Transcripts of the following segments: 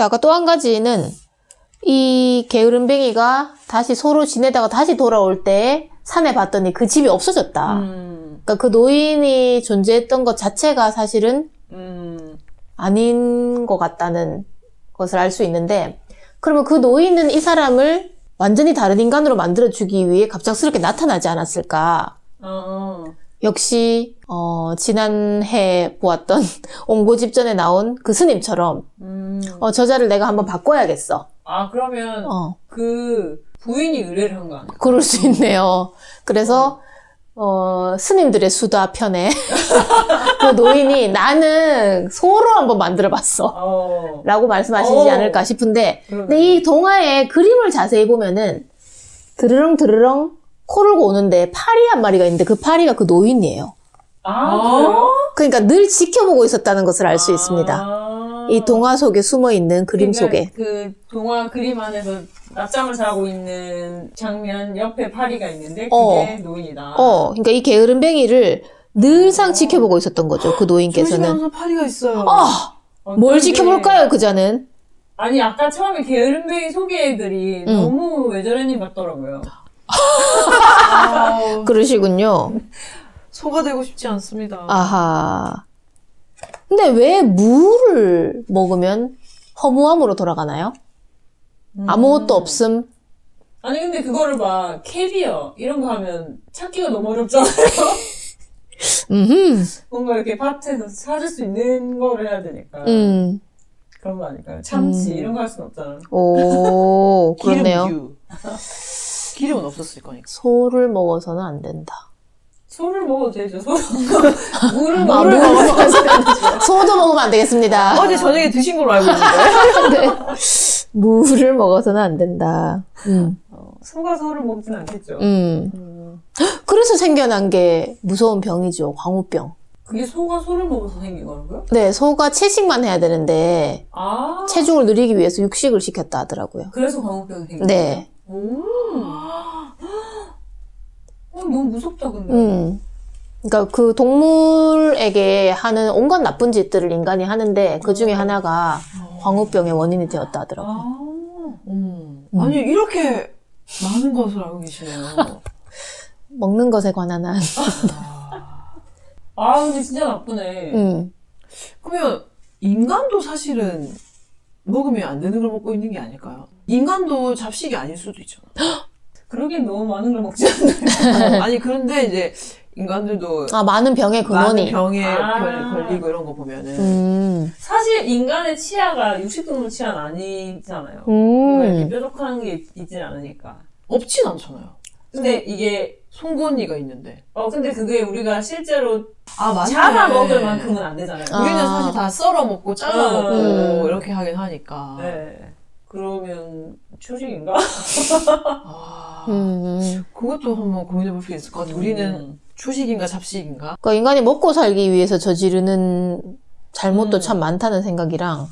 아까 또 한 가지는 이 게으름뱅이가 다시 소로 지내다가 다시 돌아올 때 산에 봤더니 그 집이 없어졌다. 그러니까 그 노인이 존재했던 것 자체가 사실은 아닌 것 같다는 것을 알 수 있는데, 그러면 그 노인은 이 사람을 완전히 다른 인간으로 만들어주기 위해 갑작스럽게 나타나지 않았을까? 역시 지난해 보았던 옹고집전에 나온 그 스님처럼 저자를 내가 한번 바꿔야겠어. 아, 그러면 그 부인이 의뢰를 한 거 아니야? 그럴 수 있네요. 그래서 스님들의 수다 편에 그 노인이 나는 소로 한번 만들어봤어 라고 말씀하시지 않을까 싶은데, 근데 이 동화의 그림을 자세히 보면은 드르렁 드르렁 코를 고는데 파리 한 마리가 있는데 그 파리가 그 노인이에요. 그래요? 그러니까 늘 지켜보고 있었다는 것을 알 수 있습니다. 이 동화 속에 숨어있는 그림 속에. 그 동화 그림 안에서 낮잠을 자고 있는 장면 옆에 파리가 있는데 그게 노인이다. 그러니까 이 게으름뱅이를 늘상 지켜보고 있었던 거죠. 그 노인께서는. 조심하면서 파리가 있어요. 뭘 지켜볼까요, 그자는? 아니, 아까 처음에 게으름뱅이 소개애들이 너무 왜 저러니 같더라고요. 그러시군요. 소가 되고 싶지 않습니다. 아하. 근데 왜 무를 먹으면 허무함으로 돌아가나요? 아무것도 없음? 아니, 근데 그거를 막 캐비어 이런 거 하면 찾기가 너무 어렵잖아요. 뭔가 이렇게 밭에서 찾을 수 있는 거를 해야 되니까. 그런 거 아닐까요? 참치 이런 거 할 수는 없잖아요. 오, 그렇네요. 기름은 없었을 거니까. 소를 먹어서는 안 된다. 소를 먹어도 되죠. 물을 소도 먹으면 안 되겠습니다. 어제 저녁에 드신 걸로 알고 있는데. 네. 물을 먹어서는 안 된다. 소가 소를 먹진 않겠죠. 그래서 생겨난 게 무서운 병이죠. 광우병. 그게 소가 소를 먹어서 생긴 거라고요? 네, 소가 채식만 해야 되는데 체중을 늘리기 위해서 육식을 시켰다 하더라고요. 그래서 광우병이 생긴 거예요? 네. 너무 무섭다, 근데. 그러니까 그 동물에게 하는 온갖 나쁜 짓들을 인간이 하는데 그 중에 하나가 광우병의 원인이 되었다 하더라고요. 아니, 이렇게 많은 것을 알고 계시네요. 먹는 것에 관한 한. 근데 진짜 나쁘네. 그러면 인간도 사실은 먹으면 안 되는 걸 먹고 있는 게 아닐까요? 인간도 잡식이 아닐 수도 있잖아. 그러긴 너무 많은 걸 먹지 않나요? 아니, 그런데 이제 인간들도 많은 병의 근원이. 많은 병에 걸리고 이런 거 보면은 사실 인간의 치아가 육식동물 치아는 아니잖아요. 이렇게 뾰족한 게 있진 않으니까. 없진 않잖아요. 근데 이게 송곳니가 있는데. 근데 그게 우리가 실제로 맞네. 잡아 먹을 만큼은 안 되잖아요. 우리는 사실 다 썰어 먹고 잘라 먹고 이렇게 하긴 하니까. 네. 그러면 초식인가? 그것도 한번 고민해 볼 수 있을 것 같아요. 우리는 초식인가 잡식인가? 그러니까 인간이 먹고 살기 위해서 저지르는 잘못도 참 많다는 생각이랑,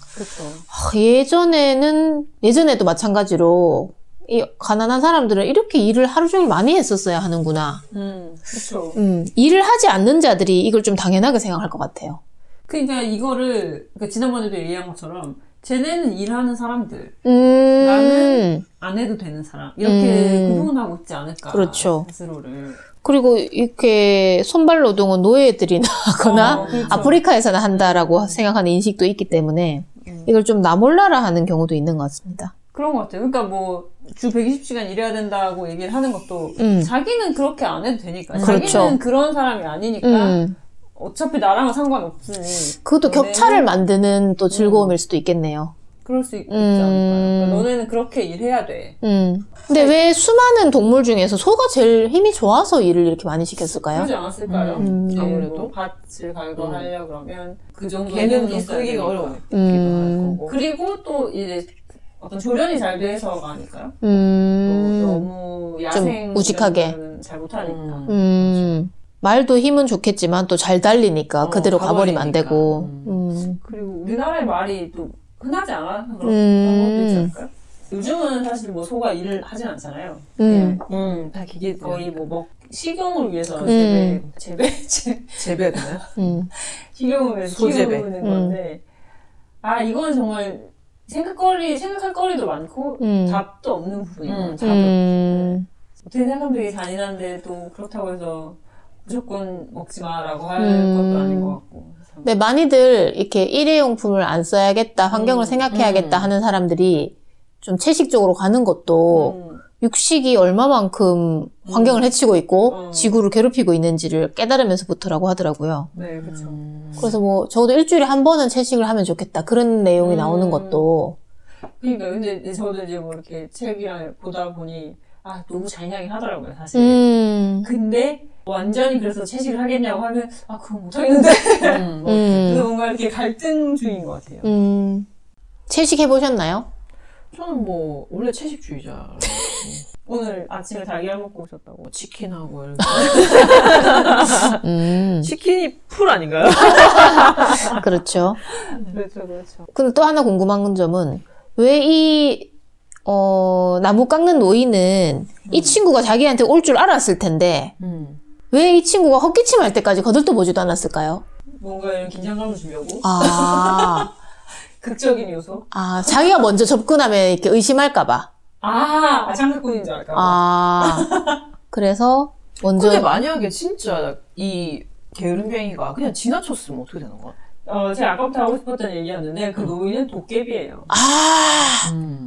예전에도 마찬가지로 이 가난한 사람들은 이렇게 일을 하루 종일 많이 했었어야 하는구나. 그렇죠. 일을 하지 않는 자들이 이걸 좀 당연하게 생각할 것 같아요. 그러니까 이거를 지난번에도 얘기한 것처럼 쟤네는 일하는 사람들, 나는 안 해도 되는 사람 이렇게 구분하고 있지 않을까. 그렇죠. 스스로를. 그리고 이렇게 손발 노동은 노예들이나 하거나 그렇죠. 아프리카에서나 한다라고 생각하는 인식도 있기 때문에 이걸 좀 나 몰라라 하는 경우도 있는 것 같습니다. 그런 것 같아요. 그러니까 뭐 주 120시간 일해야 된다고 얘기를 하는 것도 자기는 그렇게 안 해도 되니까. 그렇죠. 자기는 그런 사람이 아니니까 어차피 나랑은 상관없으니. 그것도 격차를 만드는 또 즐거움일 수도 있겠네요. 그럴 수 있지 않을까요? 그러니까 너네는 그렇게 일해야 돼. 근데 왜 수많은 동물 중에서 소가 제일 힘이 좋아서 일을 이렇게 많이 시켰을까요? 그러지 않았을까요? 아무래도. 뭐 밭을 갈고 하려 그러면 그 정도 걔는 좀 쓰기가 어려웠기도 할 거고. 그리고 또 이제 어떤 조련이 잘 돼서가 아닐까요? 또 너무 야생 좀 우직하게 잘 못하니까. 말도 힘은 좋겠지만 또 잘 달리니까 그대로 가버리면 안 되고. 그리고 우리나라의 말이 또 흔하지 않아서 그런 것도 있지 않을까요? 요즘은 사실 뭐 소가 일을 하진 않잖아요. 다 기계 거의 뭐 식용을 위해서 재배야 되나요? 식용을 위해서 소재배. 키우는 건데 이건 정말 생각할 거리도 많고, 답도 없는 부분이고, 답은. 어떻게 생각하면 되게 잔인한데, 또 그렇다고 해서 무조건 먹지 마라고 할 것도 아닌 것 같고. 네, 많이들 이렇게 일회용품을 안 써야겠다, 환경을 생각해야겠다 하는 사람들이 좀 채식 쪽으로 가는 것도 육식이 얼마만큼 환경을 해치고 있고 지구를 괴롭히고 있는지를 깨달으면서부터라고 하더라고요. 네, 그렇죠. 그래서 뭐 적어도 일주일에 한 번은 채식을 하면 좋겠다 그런 내용이 나오는 것도. 그러니까 근데 저도 이제 뭐 이렇게 책이랑 보다 보니 너무 잔인하긴 하더라고요, 사실. 근데 완전히 그래서 채식을 하겠냐고 하면 그건 못하겠는데. 그래서 뭔가 이렇게 갈등주의인 것 같아요. 채식 해보셨나요? 저는 뭐 원래 채식주의자. 오늘 아침에 달걀 먹고 오셨다고. 치킨하고 이렇게. 치킨이 풀 아닌가요? 그렇죠. 그렇죠. 근데 또 하나 궁금한 점은 왜 이 나무 깎는 노인은 이 친구가 자기한테 올 줄 알았을 텐데 왜 이 친구가 헛기침할 때까지 거들떠보지도 않았을까요? 뭔가 이런 긴장감을 주려고. 극적인 요소. 자기가 먼저 접근하면 이렇게 의심할까봐. 장사꾼인 줄 알까봐. 그래서 먼저. 근데 만약에 진짜 이 게으름뱅이가 그냥 지나쳤으면 어떻게 되는 거야? 제가 아까부터 하고 싶었던 얘기였는데 그 노인은 도깨비예요.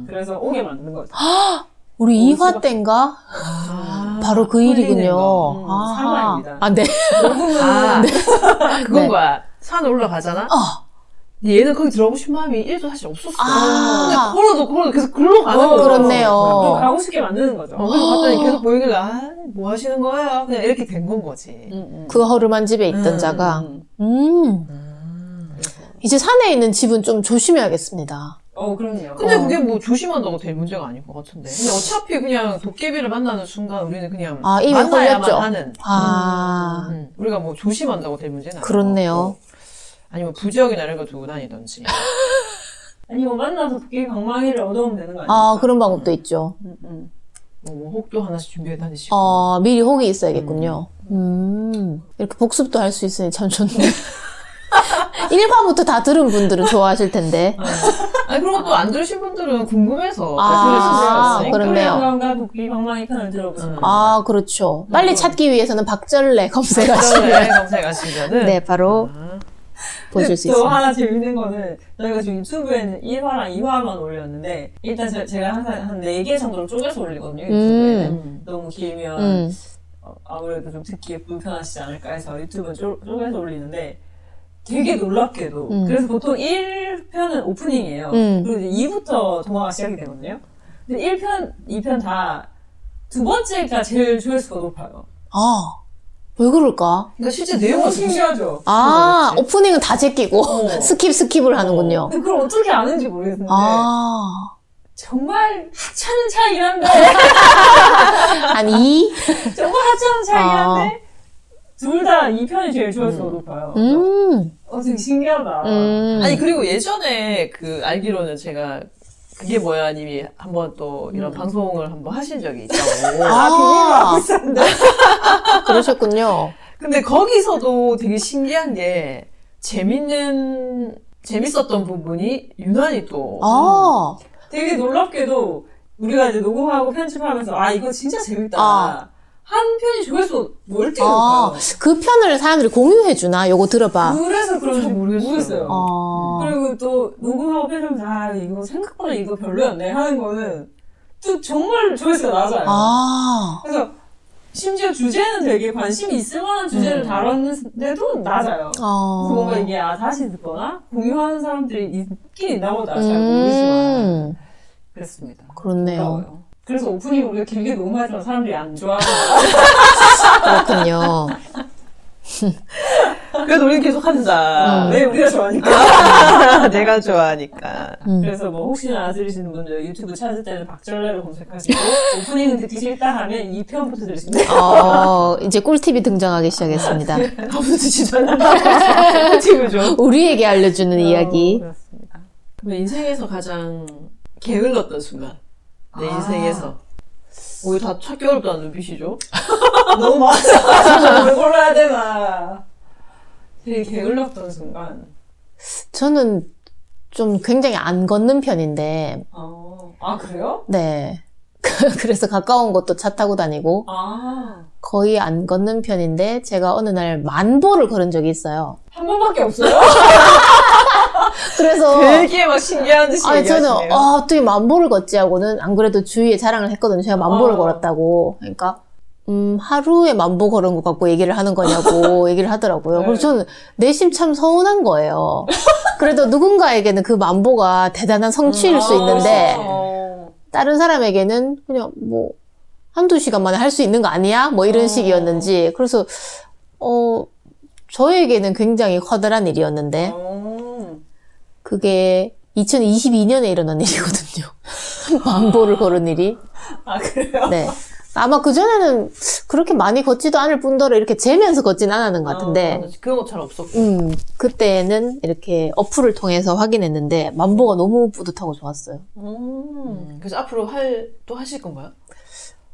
그래서 오게 만든 거죠. 우리 2화 때인가? 바로 그 일이군요. 사과입니다. 네. 그건 거야. 산 올라가잖아? 얘는 거기 들어가고 싶은 마음이 1도 사실 없었어. 근데 걸어도 계속 글로 가는 거야. 그렇네요. 가고 싶게 만드는 거죠. 그래서 갔더니 계속 보이길래 뭐 하시는 거예요? 그냥 이렇게 된 건 거지. 그 허름한 집에 있던 자가. 이제 산에 있는 집은 좀 조심해야겠습니다. 그럼요. 근데 그게 뭐 조심한다고 될 문제가 아닐 것 같은데. 근데 어차피 그냥 도깨비를 만나는 순간 우리는 그냥 이미 만나야만 걸렸죠. 하는. 우리가 뭐 조심한다고 될 문제는 아닐 것 그렇네요. 같고. 아니면 부적이나 이런 거 두고 다니던지. 아니면 만나서 도깨비 방망이를 얻어오면 되는 거 아니에요? 그런 방법도 있죠. 뭐 혹도 하나씩 준비해 다니시고. 미리 혹이 있어야겠군요. 이렇게 복습도 할 수 있으니 참 좋네요. 1화부터 다 들은 분들은 좋아하실 텐데. 그리고 또 안 들으신 분들은 궁금해서 그렇네요. 그런가 도깨비 방망이 편을 들어보시면. 그렇죠. 빨리 찾기 위해서는 박절래 검색하시면은 네, 바로 보실 수 또 있습니다. 하나 재밌는 거는 저희가 지금 유튜브에는 1화랑 2화만 올렸는데 일단 제가 항상 한 4개 정도로 쪼개서 올리거든요. 유튜브에는. 너무 길면 아무래도 좀 듣기에 불편하시지 않을까 해서 유튜브는 쪼개서 올리는데 되게 놀랍게도 그래서 보통 1편은 오프닝이에요. 그리고 이제 2부터 동화가 시작이 되거든요. 근데 1편, 2편 다 두 번째가 제일 조회수가 높아요. 왜 그럴까? 그러니까 실제 내용은 신기하죠. 오프닝은 다 제끼고 스킵을 하는군요. 근데 그걸 어떻게 아는지 모르겠는데 정말 하찮은 차이긴 한데 한 2? 정말 하찮은 차이긴 한데 둘 다 2편이 제일 조회수가 높아요. 되게 신기하다. 아니 그리고 예전에 알기로는 제가 그게 뭐야 님이 한번 또 이런 방송을 한번 하신 적이 있다고. 비밀로 하고 있었는데. 그러셨군요. 근데 거기서도 되게 신기한 게 재밌었던 부분이 유난히 또 되게 놀랍게도 우리가 이제 녹음하고 편집하면서 이거 진짜 재밌다. 한 편이 조회수가 멀티 높아요. 그 편을 사람들이 공유해주나? 요거 들어봐. 그래서 그런지 모르겠어요. 그리고 또 녹음하고 편집하면서 이거 생각보다 이거 별로였네 하는 거는 또 정말 조회수가 낮아요. 그래서 심지어 주제는 되게 관심이 있을 만한 주제를 다뤘는데도 낮아요. 그래서 뭔가 이게 다시 듣거나 공유하는 사람들이 있긴 있나 보다. 잘 모르지만 그랬습니다. 그렇네요. 놀라워요. 그래서 오프닝 우리가 길게 녹음하지만 사람들이 안 좋아하는 그렇군요. 그래도 우리는 계속 한다. 왜 우리가 좋아하니까. 내가 좋아하니까. 그래서 뭐 혹시나 안 들으시는 분들 유튜브 찾을 때는 박절래를 검색하시고 오프닝은 듣기 싫다 하면 2편부터 들으시면 돼요. 이제 꿀팁이 등장하기 시작했습니다. 아무도 듣지도 않는다. 꿀팁을 줘. 우리에게 알려주는 이야기. 그렇습니다. 그러면 인생에서 가장 게을렀던 순간. 내 인생에서. 이거 다 찾기 어렵다는 눈빛이죠? 너무 많아. 왜 골라야 되나. 되게 게을렀던 순간. 저는 좀 굉장히 안 걷는 편인데. 아, 그래요? 네. 그래서 가까운 곳도 차 타고 다니고. 거의 안 걷는 편인데, 제가 어느 날 만보를 걸은 적이 있어요. 한 번밖에 없어요? 그래서. 되게 막 신기한 듯이 얘기하시네요. 저는, 어떻게 만보를 걷지 하고는, 안 그래도 주위에 자랑을 했거든요. 제가 만보를 걸었다고. 그러니까, 하루에 만보 걸은 것 갖고 얘기를 하는 거냐고 얘기를 하더라고요. 네. 그래서 저는 내심 참 서운한 거예요. 그래도 누군가에게는 그 만보가 대단한 성취일 수 있는데, 다른 사람에게는 그냥 뭐, 한두 시간 만에 할 수 있는 거 아니야? 뭐 이런 식이었는지. 그래서, 저에게는 굉장히 커다란 일이었는데, 그게 2022년에 일어난 일이거든요. 만보를 걸은 일이. 아, 그래요? 네. 아마 그전에는 그렇게 많이 걷지도 않을 뿐더러 이렇게 재면서 걷진 않았는 것 같은데. 그런 거 잘 없었고. 그때는 이렇게 어플을 통해서 확인했는데, 만보가 너무 뿌듯하고 좋았어요. 그래서 앞으로 또 하실 건가요?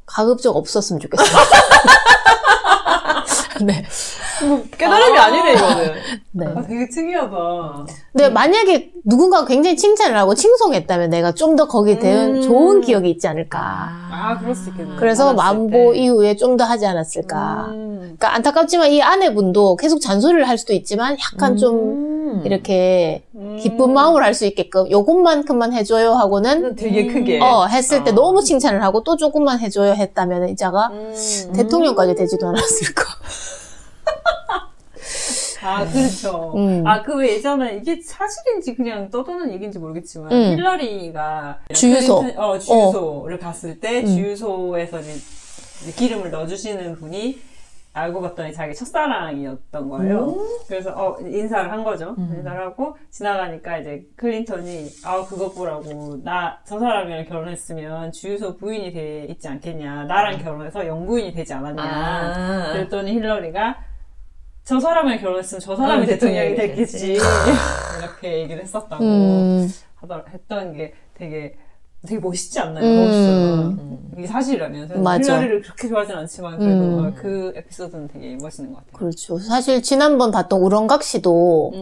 가급적 없었으면 좋겠어요. 네. 뭐 깨달음이 아니네, 이거는. 네. 되게 특이하다. 근데 만약에 누군가가 굉장히 칭찬을 하고 칭송했다면 내가 좀 더 거기에 대한 좋은 기억이 있지 않을까. 그럴 수 있겠네요. 그래서 만보 이후에 좀 더 하지 않았을까. 그러니까 안타깝지만 이 아내분도 계속 잔소리를 할 수도 있지만 약간 좀 이렇게 기쁜 마음을 할 수 있게끔 요것만큼만 해줘요 하고는 되게 크게 했을 때 너무 칭찬을 하고 또 조금만 해줘요 했다면 이자가 대통령까지 되지도 않았을까. 그렇죠. 그 왜 예전에 이게 사실인지 그냥 떠도는 얘기인지 모르겠지만 힐러리가 주유소를 갔을 때 주유소에서 이제 기름을 넣어주시는 분이 알고 봤더니 자기 첫사랑이었던 거예요. 그래서 인사를 한 거죠. 인사를 하고 지나가니까 이제 클린턴이 그것 보라고 저 사람이랑 결혼했으면 주유소 부인이 돼 있지 않겠냐. 나랑 결혼해서 영부인이 되지 않았냐. 그랬더니 힐러리가 저 사람이랑 결혼했으면 저 사람이 대통령이 됐겠지. 이렇게 얘기를 했었다고 했던 게 되게 멋있지 않나요? 멋있어요. 이게 사실이라면. 맞아. 힐러리를 그렇게 좋아하진 않지만 그래도 그 에피소드는 되게 멋있는 것 같아요. 그렇죠. 사실 지난번 봤던 우렁각 씨도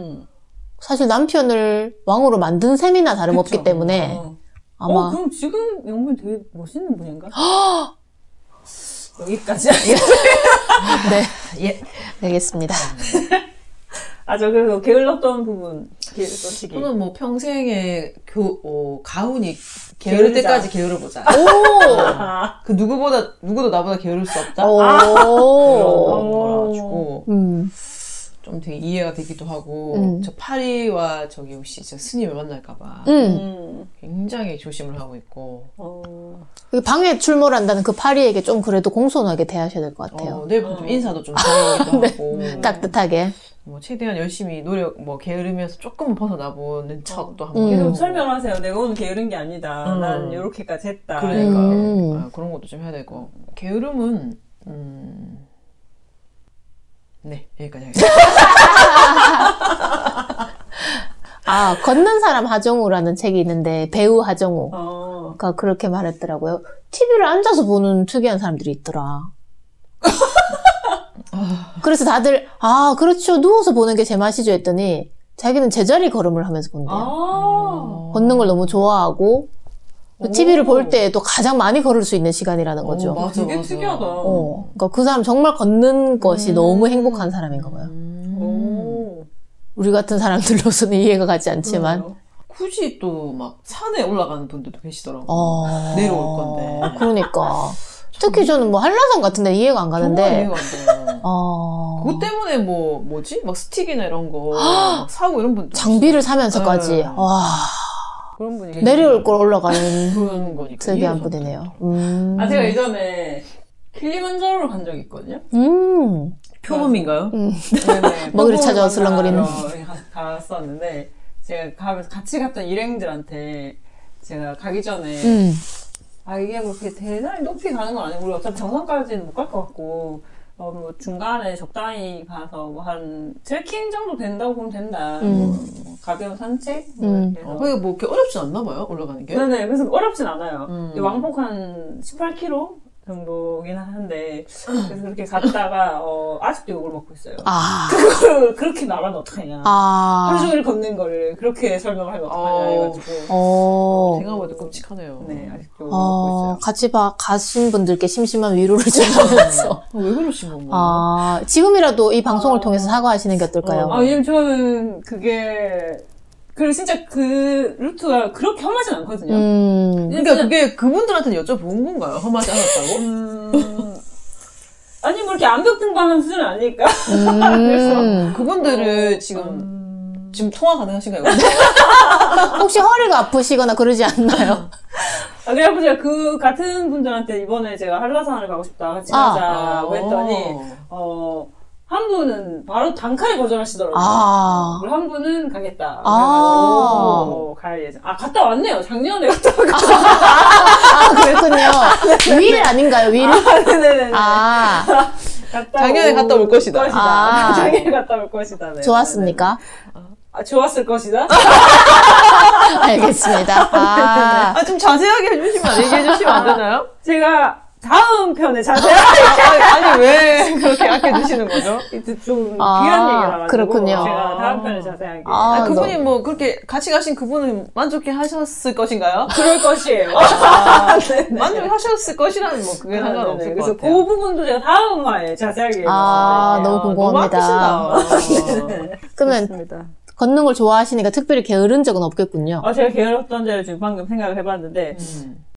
사실 남편을 왕으로 만든 셈이나 다름없기 때문에 아마 그럼 지금 영부인 되게 멋있는 분인가? 여기까지 하겠습니다. 네. 예. 알겠습니다. 저 그래서 게을렀던 부분, 솔직히. 저는 뭐 평생에 가훈이 게으를 때까지 게으러보자. 오! 누구도 나보다 게으를 수 없다? 오! 그런 거라가지고. 좀 되게 이해가 되기도 하고, 저 파리와 혹시 저 스님을 만날까봐. 굉장히 조심을 하고 있고. 방해 출몰한다는 그 파리에게 좀 그래도 공손하게 대하셔야 될 것 같아요. 내일부터 좀 인사도 좀 드리기도 네. 하고. 따뜻하게. 최대한 열심히 게으르면서 조금 벗어나보는 척도 하고. 계속 설명하세요. 내가 오늘 게으른 게 아니다. 난 요렇게까지 했다. 그러니까. 그런 것도 좀 해야 되고. 게으름은, 네, 여기까지 하겠습니다. 걷는 사람 하정우라는 책이 있는데, 배우 하정우가 그렇게 말했더라고요. TV를 앉아서 보는 특이한 사람들이 있더라. 그래서 다들, 그렇죠. 누워서 보는 게 제맛이죠 했더니, 자기는 제자리 걸음을 하면서 본대요. 걷는 걸 너무 좋아하고, TV를 볼 때에도 가장 많이 걸을 수 있는 시간이라는 거죠. 맞아, 되게 특이하다. 그러니까 그 사람 정말 걷는 것이 너무 행복한 사람인가 봐요. 우리 같은 사람들로서는 이해가 가지 않지만. 굳이 또 산에 올라가는 분들도 계시더라고요. 내려올 건데. 그러니까. 특히 저는 한라산 같은 데 이해가 안 가는데. 정말 이해가 안 돼요. 그것 때문에 뭐지? 스틱이나 이런 거 사고 이런 분들. 장비를 사면서까지. 네. 와. 그런 분이 내려올 걸 올라가는 그런 거니까. 특이한 분이네요. 제가 예전에 킬리만자로를 간 적이 있거든요. 표범인가요? 네네. 먹이를 찾아 슬렁거리는. 갔었는데, 제가 가면서 같이 갔던 일행들한테 제가 가기 전에, 이게 그렇게 대단히 높이 가는 건 아니고, 우리 어차피 정상까지는 못 갈 것 같고, 중간에 적당히 가서 한 트레킹 정도 된다고 보면 된다. 가벼운 산책? 그게 그렇게 어렵진 않나 봐요, 올라가는 게? 네네, 그래서 어렵진 않아요. 왕복 한 18km? 정도긴 한데 그래서 그렇게 갔다가 아직도 욕을 먹고 있어요. 아. 그걸 그렇게 말하면 어떡하냐. 아. 하루 종일 걷는 거를 그렇게 설명을 하면 어떡하냐 해가지고. 생각보다 끔찍하네요. 네, 아직도 욕을 먹고 있어요. 같이 가신 분들께 심심한 위로를 주면서. 왜 그러신 건가요? 아, 지금이라도 이 방송을 통해서 사과하시는 게 어떨까요? 왜냐면 저는 그리고 진짜 그 루트가 그렇게 험하진 않거든요. 그러니까 그게 그분들한테는 여쭤본 건가요? 험하지 않았다고? 아니, 뭐 이렇게 암벽 등반한 수준은 아닐까? 그래서. 그분들은 지금 통화 가능하신가요? 혹시 허리가 아프시거나 그러지 않나요? 그래갖고 제가 그 같은 분들한테 이번에 제가 한라산을 가고 싶다, 같이 가자고 했더니, 한 분은 바로 단칼에 거절하시더라고요. 그리고 한 분은 가겠다. 그래가지고 갈 예정. 갔다 왔네요. 작년에 갔다 왔거든요. 그랬군요. 윌 아닌가요? 윌? 네네네. 작년에 갔다 올 것이다. 작년에 갔다 올 것이다. 네. 좋았습니까? 좋았을 것이다. 알겠습니다. 좀 자세하게 얘기해 주시면 안 되나요? 제가 다음 편에 자세하게. 아니, 왜 그렇게 아껴주시는 거죠? 좀 귀한 얘기라가지고. 그렇군요. 제가 다음 편에 자세하게. 그분이 뭐 그렇게 같이 가신 그분은 만족해 하셨을 것인가요? 그럴 것이에요. 만족하셨을 것이라는 뭐 그게 상관없을 것 그래서 같아요. 그 부분도 제가 다음 화에 자세하게 얘기해드릴게요. 너무 궁금합니다. 그러면 걷는 걸 좋아하시니까 특별히 게으른 적은 없겠군요. 제가 게으렀던 데를 지금 방금 생각을 해봤는데